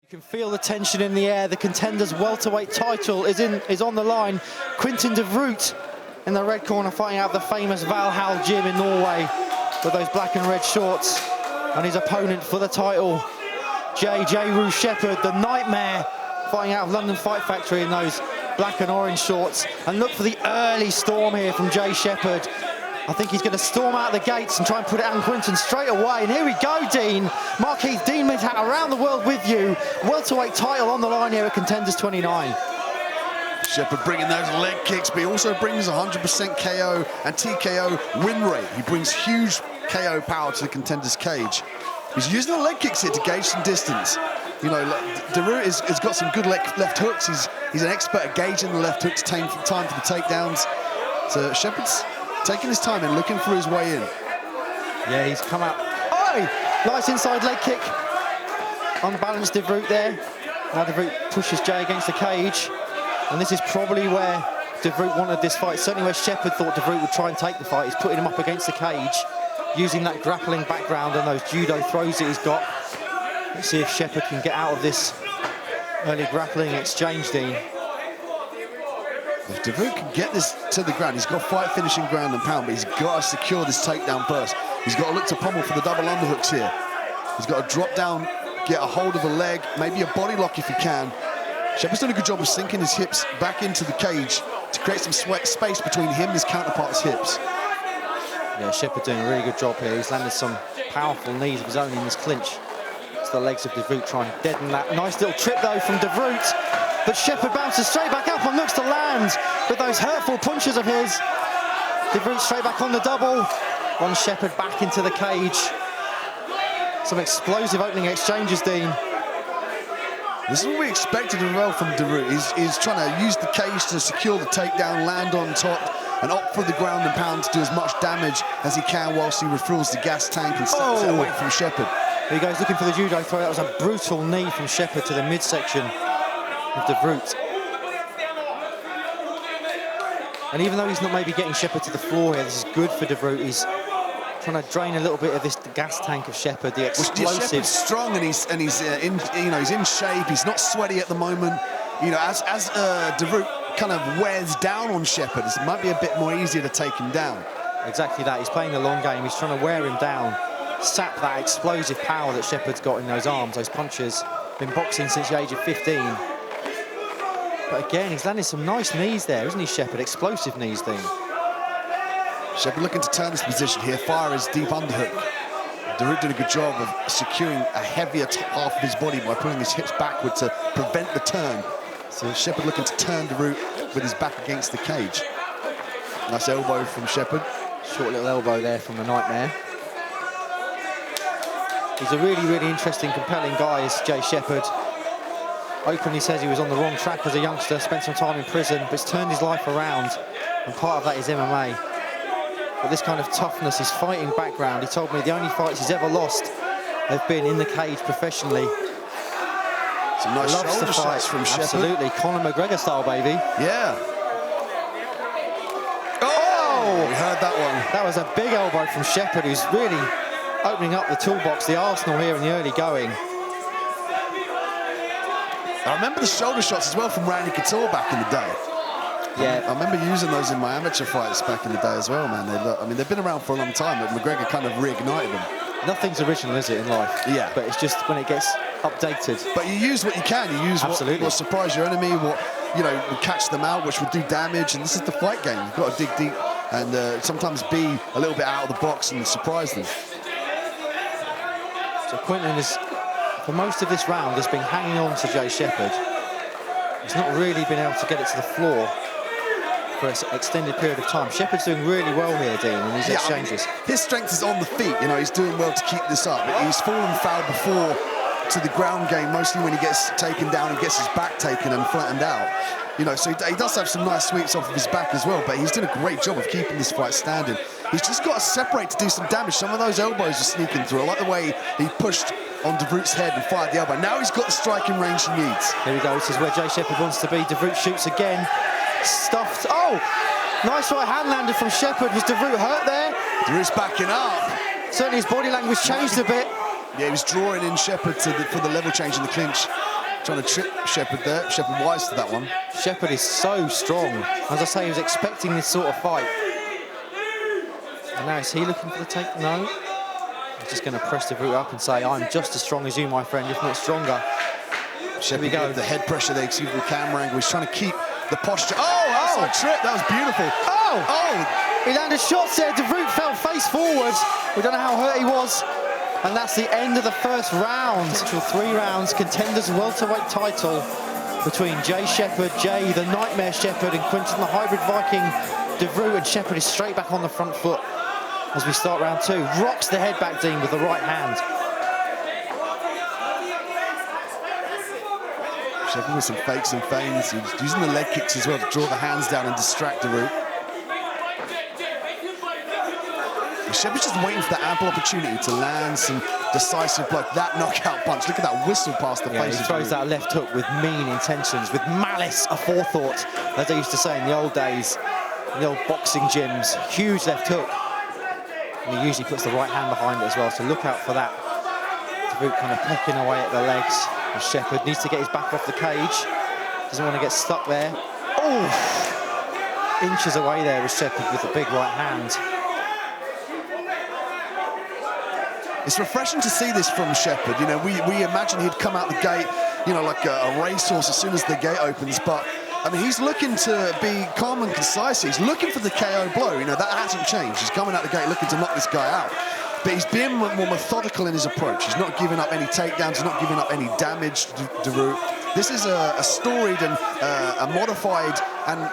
You can feel the tension in the air. The Contenders welterweight title is on the line. Quinten DeVreught in the red corner fighting out the famous Valhall gym in Norway with those black and red shorts. And his opponent for the title, Jahreau Shepherd, the nightmare, fighting out of London Fight Factory in those black and orange shorts. And look for the early storm here from Jay Shepherd. I think he's going to storm out the gates and try and put it on Quinten straight away. And here we go, Dean. Marquise Dean Midhat around the world with you. Welterweight title on the line here at Contenders 29. Shepherd bringing those leg kicks, but he also brings 100% KO and TKO win rate. He brings huge KO power to the Contenders cage. He's using the leg kicks here to gauge some distance. You know, DeVreught has got some good left hooks. He's an expert at gauging the left hook to time for the takedowns. So Shepherd's taking his time and looking for his way in. Yeah, he's come out. Oh, nice inside leg kick. Unbalanced DeVreught there. Now DeVreught pushes Jay against the cage. And this is probably where DeVreught wanted this fight. Certainly where Shepherd thought DeVreught would try and take the fight. He's putting him up against the cage, using that grappling background and those judo throws that he's got. Let's see if Shepherd can get out of this early grappling exchange, Dean. If DeVreught can get this to the ground, he's got fight finishing ground and pound, but he's got to secure this takedown first. He's got to look to pummel for the double underhooks here. He's got to drop down, get a hold of a leg, maybe a body lock if he can. Shepherd's done a good job of sinking his hips back into the cage to create some space between him and his counterpart's hips. Yeah, Shepherd doing a really good job here. He's landed some powerful knees of his own in this clinch. It's the legs of DeVreught trying to deaden that. Nice little trip though from DeVreught. But Shepherd bounces straight back up and looks to land with those hurtful punches of his. DeVreught straight back on the double. One Shepherd back into the cage. Some explosive opening exchanges, Dean. This is what we expected as well from DeVreught. He's trying to use the cage to secure the takedown, land on top, and opt for the ground and pound to do as much damage as he can whilst he refuels the gas tank and sets it away from Shepherd. Here he goes looking for the judo throw. That was a brutal knee from Shepherd to the midsection of DeVreught. And even though he's not maybe getting Shepherd to the floor here, this is good for DeVreught. He's trying to drain a little bit of this gas tank of Shepherd, the explosive. Shepherd's strong and he's in shape. He's not sweaty at the moment. You know, as DeVreught kind of wears down on Shepherd, it might be a bit more easier to take him down. Exactly that. He's playing the long game. He's trying to wear him down, sap that explosive power that Shepherd's got in those arms, those punches. Been boxing since the age of 15. But again, he's landed some nice knees there, isn't he, Shepherd? Explosive knees, Dean. Shepherd looking to turn this position here, fire his deep underhook. DeVreught did a good job of securing a heavier half of his body by pulling his hips backward to prevent the turn. So Shepherd looking to turn DeVreught with his back against the cage. Nice elbow from Shepherd. Short little elbow there from the Nightmare. He's a really, really interesting, compelling guy, is Jay Shepherd. Openly says he was on the wrong track as a youngster, spent some time in prison, but he's turned his life around, and part of that is MMA. But this kind of toughness, his fighting background, he told me the only fights he's ever lost have been in the cage professionally. Some nice shoulder shots from Shepherd. Absolutely, Conor McGregor style, baby. Yeah. Oh! We heard that one. That was a big elbow from Shepherd, who's really opening up the toolbox, the arsenal here in the early going. I remember the shoulder shots as well from Randy Couture back in the day. Yeah, I remember using those in my amateur fights back in the day as well, man. I mean, they've been around for a long time, but McGregor kind of reignited them. Nothing's original, is it, in life? Yeah. But it's just when it gets updated. But you use what you can. You use what will surprise your enemy, what, you know, will catch them out, which will do damage. And this is the fight game. You've got to dig deep and sometimes be a little bit out of the box and surprise them. So Quinten is, for most of this round, has been hanging on to Jay Shepherd. He's not really been able to get it to the floor for an extended period of time. Shepherd's doing really well here, Dean, in these exchanges. I mean, his strength is on the feet. You know, he's doing well to keep this up. But he's fallen foul before to the ground game, mostly when he gets taken down and gets his back taken and flattened out. You know, so he does have some nice sweeps off of his back as well, but he's doing a great job of keeping this fight standing. He's just got to separate to do some damage. Some of those elbows are sneaking through. I like the way he pushed on DeVreught's head and fired the elbow. Now he's got the striking range he needs. Here we go. This is where Jay Shepherd wants to be. DeVreught shoots again. Stuffed. Oh! Nice right hand landed from Shepherd. Was DeVreught hurt there? DeVreught's backing up. Certainly his body language changed a bit. Yeah, he was drawing in Shepherd for the level change in the clinch. Trying to trip Shepherd there. Shepherd wise to that one. Shepherd is so strong. As I say, he was expecting this sort of fight. And now is he looking for the take? No. He's just going to press DeVreught up and say, I'm just as strong as you, my friend, if not stronger. Shepherd got the head pressure there, see the camera angle. He's trying to keep the posture. Oh, trip. That was beautiful. Oh! He landed shots there. DeVreught fell face forwards. We don't know how hurt he was. And that's the end of the first round. Potential 3 rounds, Contenders welterweight title between Jay Shepherd, Jay the Nightmare Shepherd, and Quinten the Hybrid Viking DeVreught. And Shepherd is straight back on the front foot as we start round 2. Rocks the head back, Dean, with the right hand. Shepherd with some fakes and feints. He's using the leg kicks as well to draw the hands down and distract DeVreught. Shepherd's just waiting for the ample opportunity to land some decisive blow. That knockout punch. Look at that whistle past the face. He throws that left hook with mean intentions, with malice aforethought, as they used to say in the old days, in the old boxing gyms. Huge left hook. And he usually puts the right hand behind it as well, so look out for that. DeVreught kind of pecking away at the legs. And Shepherd needs to get his back off the cage. Doesn't want to get stuck there. Oh! Inches away there with Shepherd with the big right hand. It's refreshing to see this from Shepherd. You know, we imagine he'd come out the gate, you know, like a racehorse as soon as the gate opens. But, I mean, he's looking to be calm and concise. He's looking for the KO blow. You know, that hasn't changed. He's coming out the gate looking to knock this guy out. But he's being more methodical in his approach. He's not giving up any takedowns. He's not giving up any damage to DeVreught. This is a storied and a modified and,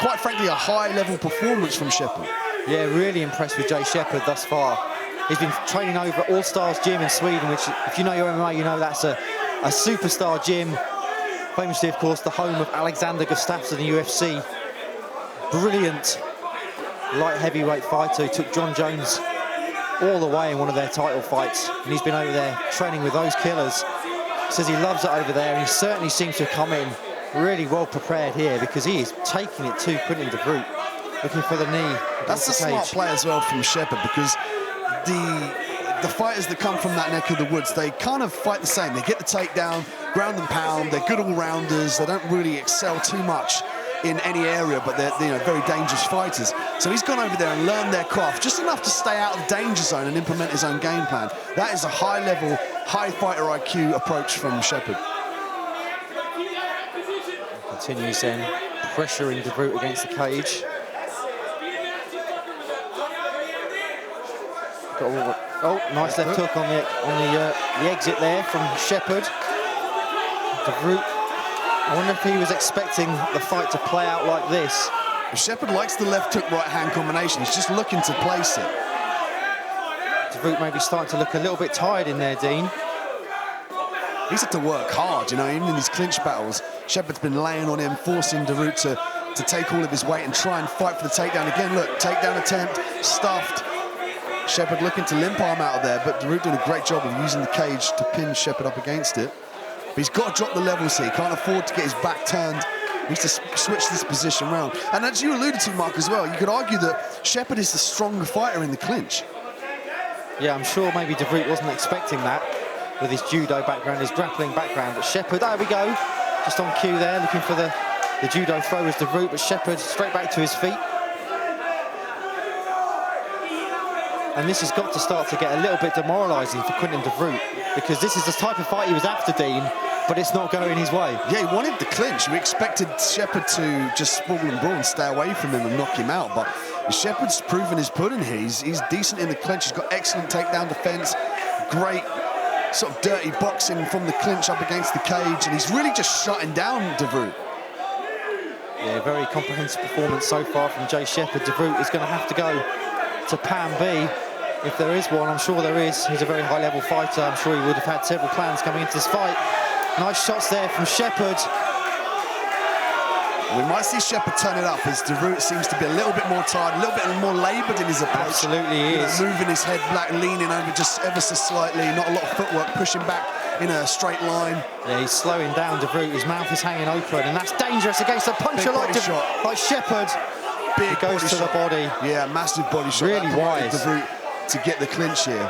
quite frankly, a high-level performance from Shepherd. Yeah, really impressed with Jay Shepherd thus far. He's been training over at All Stars Gym in Sweden, which, if you know your MMA, you know that's a superstar gym. Famously, of course, the home of Alexander Gustafsson in the UFC. Brilliant light heavyweight fighter who took John Jones all the way in one of their title fights. And he's been over there training with those killers. Says he loves it over there, and he certainly seems to have come in really well prepared here, because he is taking it to Quinten DeVreught, looking for the knee. That's a smart play as well from Shepherd, because the fighters that come from that neck of the woods, they kind of fight the same. They get the takedown, ground and pound. They're good all-rounders. They don't really excel too much in any area, but they're very dangerous fighters. So he's gone over there and learned their craft, just enough to stay out of the danger zone and implement his own game plan. That is a high-level, high fighter IQ approach from Shepherd. Continues then, pressuring DeVreught against the cage. Oh, nice left hook on the exit there from Shepherd. DeVreught, I wonder if he was expecting the fight to play out like this. Shepherd likes the left hook right hand combination. He's just looking to place it. DeVreught maybe starting to look a little bit tired in there, Dean. He's had to work hard, you know, even in these clinch battles. Shepherd's been laying on him, forcing DeVreught to take all of his weight and try and fight for the takedown. Again, look, takedown attempt, stuffed. Shepherd looking to limp arm out of there, but DeVreught doing a great job of using the cage to pin Shepherd up against it. But he's got to drop the levels here. He can't afford to get his back turned. He needs to switch this position around. And as you alluded to, Mark, as well, you could argue that Shepherd is the stronger fighter in the clinch. Yeah, I'm sure maybe DeVreught wasn't expecting that with his judo background, his grappling background. But Shepherd, there we go, just on cue there, looking for the judo throw as DeVreught, but Shepherd straight back to his feet. And this has got to start to get a little bit demoralising for Quinten DeVreught, because this is the type of fight he was after, Dean, but it's not going his way. Yeah, he wanted the clinch. We expected Shepherd to just sprawl and brawl and stay away from him and knock him out, but Shepherd's proven his pudding here. He's decent in the clinch. He's got excellent takedown defence, great sort of dirty boxing from the clinch up against the cage, and he's really just shutting down DeVreught. Yeah, very comprehensive performance so far from Jay Shepherd. DeVreught is going to have to go to plan B, if there is one. I'm sure there is. He's a very high-level fighter. I'm sure he would have had several plans coming into this fight. Nice shots there from Shepherd. We might see Shepherd turn it up as DeVreught seems to be a little bit more tired, a little bit more laboured in his approach. Absolutely he is. Moving his head back, leaning over just ever so slightly, not a lot of footwork, pushing back in a straight line. Yeah, he's slowing down DeVreught. His mouth is hanging open, and that's dangerous against a puncher like Shepherd. Big goes to the body. Yeah, massive body shot. Really wise. DeVreught to get the clinch here.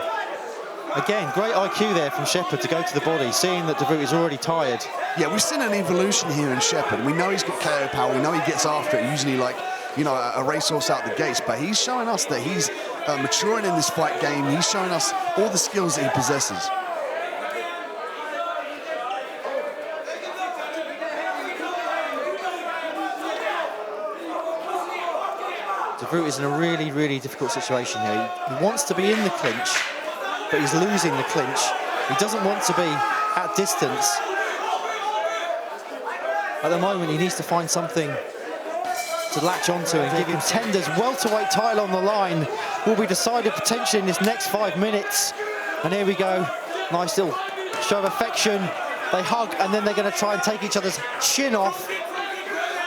Again, great IQ there from Shepherd to go to the body, seeing that DeVreught is already tired. Yeah, we've seen an evolution here in Shepherd. We know he's got KO power. We know he gets after it, usually like, you know, a racehorse out the gates. But he's showing us that he's maturing in this fight game. He's showing us all the skills that he possesses. DeVreught is in a really, really difficult situation here. He wants to be in the clinch, but he's losing the clinch. He doesn't want to be at distance. At the moment, he needs to find something to latch onto and give Contenders welterweight title on the line. Will be decided potentially in this next 5 minutes. And here we go. Nice little show of affection. They hug, and then they're going to try and take each other's chin off.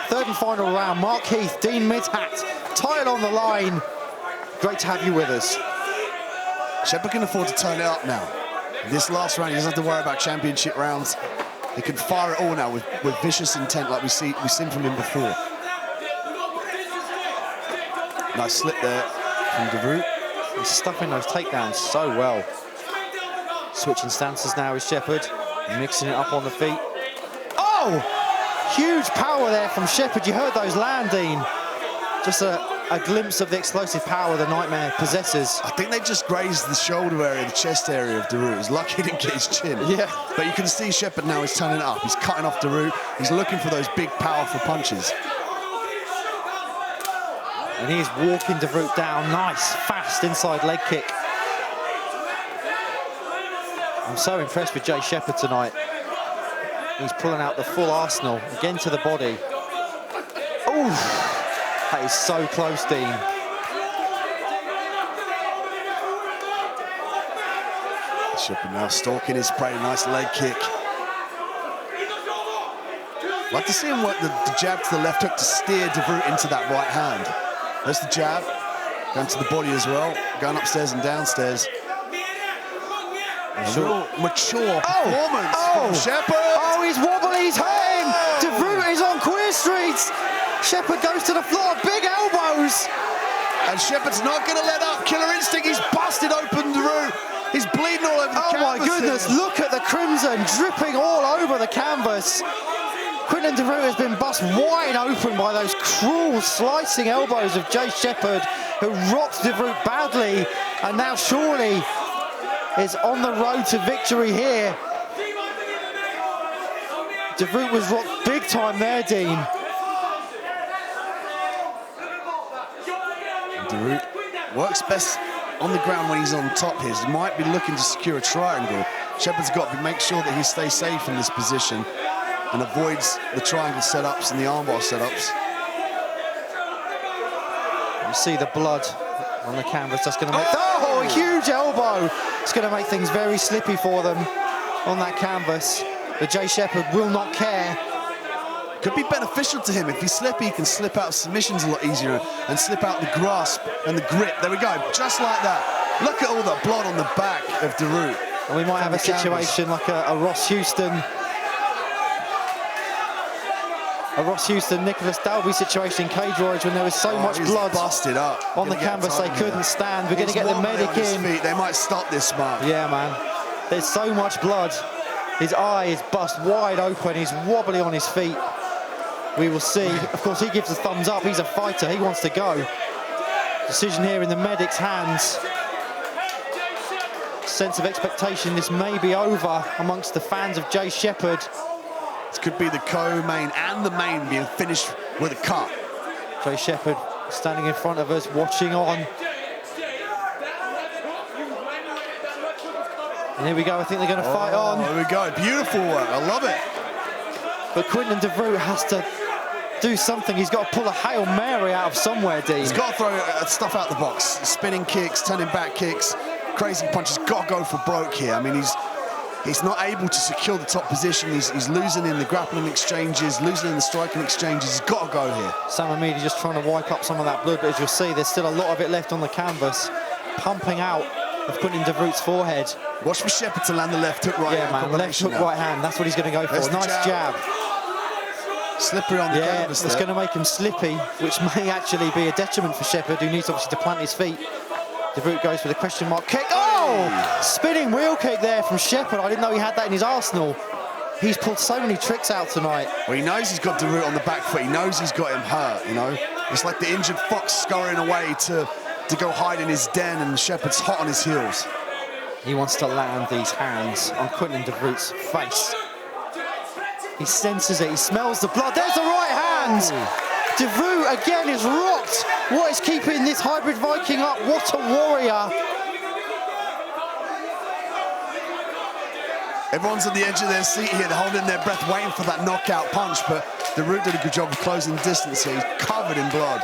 Third and final round. Mark Heath, Dean Midhat, title on the line. Great to have you with us. Shepherd can afford to turn it up now. This last round, he doesn't have to worry about championship rounds. He can fire it all now with vicious intent like we've seen from him before. Nice slip there from DeVreught. He's stuffing those takedowns so well. Switching stances now is Shepherd, mixing it up on the feet. Oh! Huge power there from Shepherd. You heard those land, Dean. Just a glimpse of the explosive power the Nightmare possesses. I think they just grazed the shoulder area, the chest area of DeVreught. He's lucky he didn't get his chin. Yeah. But you can see Shepherd now is turning it up. He's cutting off DeVreught. He's looking for those big, powerful punches. And he's walking DeVreught down. Nice, fast inside leg kick. I'm so impressed with Jay Shepherd tonight. He's pulling out the full arsenal, again to the body. Ooh, that is so close, Dean. Shepherd now stalking his prey, nice leg kick. Like to see him work the jab to the left hook to steer DeVreught into that right hand. There's the jab, going to the body as well, going upstairs and downstairs. A real mature performance from Shepherd. Oh, he's wobbly, he's hurting. DeVreught is on Queer Street. Shepherd goes to the floor, big elbows. And Shepherd's not going to let up. Killer instinct, he's busted open DeVreught. He's bleeding all over the canvas. Oh my goodness, here. look at the crimson dripping all over the canvas. Quinten DeVreught has been bust wide open by those cruel slicing elbows of Jay Shepherd, who rocked DeVreught badly, and now surely is on the road to victory here. DeVreught was rocked big time there, Dean. DeVreught works best on the ground when he's on top here. He might be looking to secure a triangle. Shepherd's got to make sure that he stays safe in this position and avoids the triangle setups and the armbar setups. You see the blood on the canvas. That's going to make... Oh, a huge elbow! It's going to make things very slippy for them on that canvas. But Jay Shepherd will not care. Could be beneficial to him. If he's slippy, he can slip out of submissions a lot easier and slip out the grasp and the grip. There we go, just like that. Look at all the blood on the back of DeVreught. And we might have a situation like a Ross Houston, Nicholas Dalby situation in Cage Warriors when there was so much blood busted up on the canvas they couldn't stand. We're going to get the medic in. They might stop this, Mark. Yeah, man. There's so much blood. His eye is bust wide open. He's wobbly on his feet. We will see. Of course, he gives a thumbs up. He's a fighter. He wants to go. Decision here in the medic's hands. Sense of expectation. This may be over amongst the fans of Jay Shepherd. This could be the co-main and the main being finished with a cut. Jay Shepherd standing in front of us, watching on. And here we go. I think they're going to fight on. Here we go. Beautiful work. I love it. But Quinten DeVreught has to do something. He's got to pull a Hail Mary out of somewhere, Dean. He's got to throw stuff out the box. Spinning kicks, turning back kicks, crazy punches. Got to go for broke here. I mean, he's not able to secure the top position. He's losing in the grappling exchanges, losing in the striking exchanges. He's got to go here. Sam Amidi just trying to wipe up some of that blood, but as you'll see, there's still a lot of it left on the canvas, pumping out of Quinten DeVreught's forehead. Watch for Shepherd to land the left hook right hand. Yeah, man, left hook, right hand. That's what he's going to go for. There's nice jab. Slippery on the canvas it's there. going to make him slippy, which may actually be a detriment for Shepherd, who needs obviously to plant his feet. DeVreught goes for the question mark kick. Oh! Wow! Spinning wheel kick there from Shepherd. I didn't know he had that in his arsenal. He's pulled so many tricks out tonight. Well, he knows he's got DeVreught on the back foot. He knows he's got him hurt, you know. It's like the injured fox scurrying away to go hide in his den, and Shepherd's hot on his heels. He wants to land these hands on Quinten DeVreught's face. He senses it, he smells the blood. There's the right hand! DeVreught again is rocked. What is keeping this hybrid Viking up? What a warrior. Everyone's on the edge of their seat here. They're holding their breath, waiting for that knockout punch, but DeVreught did a good job of closing distance here. He's covered in blood.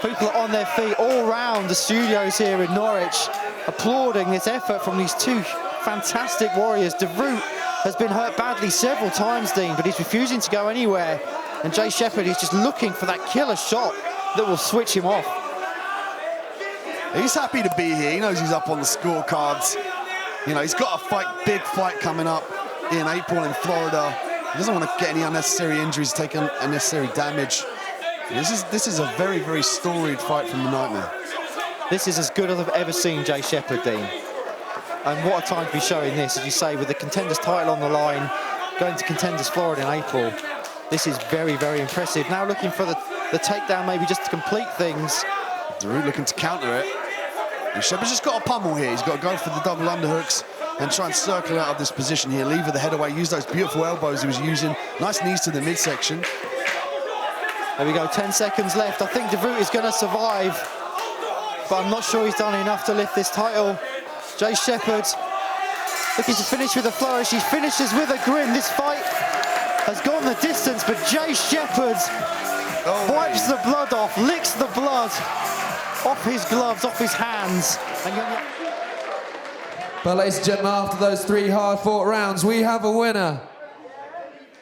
People are on their feet all round the studios here in Norwich, applauding this effort from these two fantastic warriors. DeVreught has been hurt badly several times, Dean, but he's refusing to go anywhere. And Jay Shepherd is just looking for that killer shot that will switch him off. He's happy to be here. He knows he's up on the scorecards. You know, he's got a big fight coming up in April in Florida. He doesn't want to get any unnecessary injuries, take unnecessary damage. This is a very, very storied fight from the Nightmare. This is as good as I've ever seen Jay Shepherd, Dean. And what a time to be showing this, as you say, with the Contenders title on the line, going to Contenders Florida in April. This is very, very impressive. Now looking for the takedown, maybe just to complete things. DeVreught looking to counter it. And Shepherd's just got a pummel here. He's got to go for the double underhooks and try and circle out of this position here. Lever the head away, use those beautiful elbows he was using. Nice knees to the midsection. There we go, 10 seconds left. I think DeVreught is going to survive, but I'm not sure he's done enough to lift this title. Jay Shepherd looking to finish with a flourish. He finishes with a grin. This fight has gone the distance, but Jay Shepherd wipes the blood off, licks the blood off his gloves, off his hands. But ladies and gentlemen, after those 3 hard-fought rounds, we have a winner.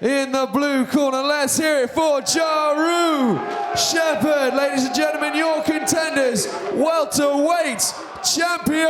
In the blue corner, let's hear it for Jahreau Shepherd. Ladies and gentlemen, your Contenders welterweight champion.